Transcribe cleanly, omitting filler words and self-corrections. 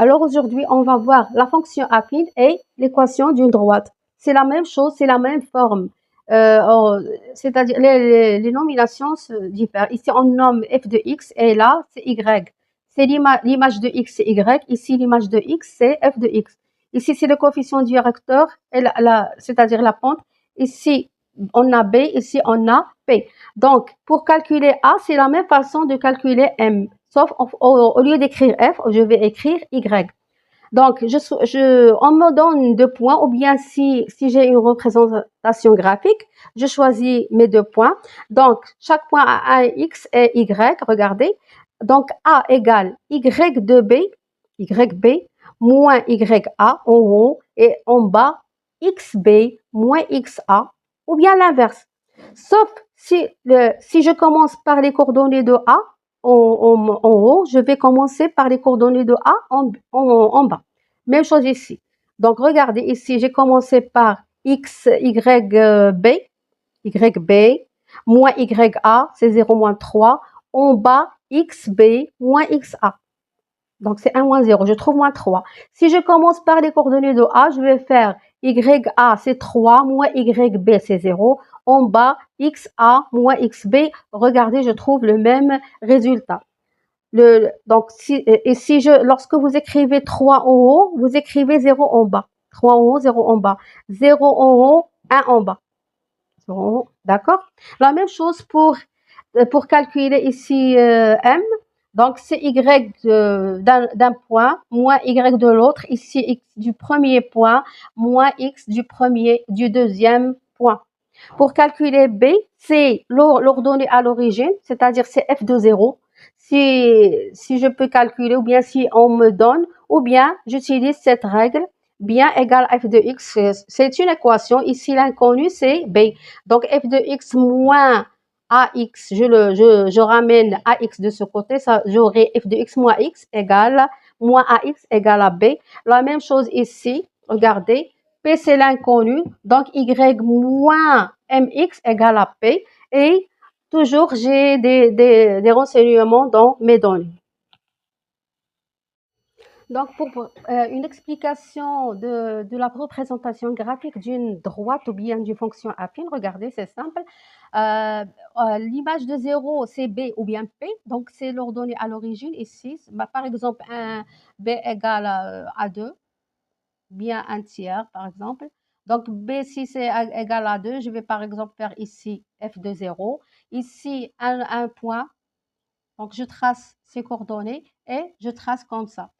Alors aujourd'hui, on va voir la fonction affine et l'équation d'une droite. C'est la même chose, c'est la même forme. C'est-à-dire les nominations se diffèrent. Ici, on nomme f de x et là, c'est y. C'est l'image de x, c'est y. Ici, l'image de x, c'est f de x. Ici, c'est le coefficient directeur, et c'est-à-dire la pente. Ici, on a b, ici, on a p. Donc, pour calculer a, c'est la même façon de calculer m. Sauf au lieu d'écrire f, je vais écrire y. Donc, on me donne 2 points, ou bien si j'ai une représentation graphique, je choisis mes 2 points. Donc, chaque point a un x et y, regardez. Donc, a égale y de b, yb, moins ya en haut, et en bas, xb moins xa, ou bien l'inverse. Sauf si je commence par les coordonnées de a, en haut, je vais commencer par les coordonnées de A en bas. Même chose ici. Donc, regardez ici, j'ai commencé par x, yb, moins ya, c'est 0 moins 3. En bas, xb moins xa. Donc, c'est 1 moins 0, je trouve moins 3. Si je commence par les coordonnées de A, je vais faire ya, c'est 3, moins yb, c'est 0. En bas, xa moins xb, regardez, je trouve le même résultat. Donc, lorsque vous écrivez 3 en haut, vous écrivez 0 en bas. 3 en haut, 0 en bas. 0 en haut, 1 en bas. D'accord? La même chose pour calculer ici m. Donc, c'est y d'un point, moins y de l'autre. Ici, x du premier point, moins x du deuxième point. Pour calculer b, c'est l'ordonnée à l'origine, c'est-à-dire c'est f de 0. Si je peux calculer, ou bien si on me donne, ou bien j'utilise cette règle, bien égale f de x, c'est une équation. Ici, l'inconnu, c'est b. Donc, f de x moins ax, je ramène ax de ce côté, ça j'aurai f de x moins x égale moins ax égale à b. La même chose ici, regardez, p c'est l'inconnu, donc y moins mx égale à p, et toujours j'ai des renseignements dans mes données. Donc, pour une explication de la représentation graphique d'une droite ou bien d'une fonction affine, regardez, c'est simple. L'image de 0, c'est B ou bien P, donc c'est l'ordonnée à l'origine ici. Par exemple, B égale à 2, bien un tiers, par exemple. Donc, B, si c'est égal à 2, je vais par exemple faire ici F de 0. Ici, un point. Donc, je trace ces coordonnées et je trace comme ça.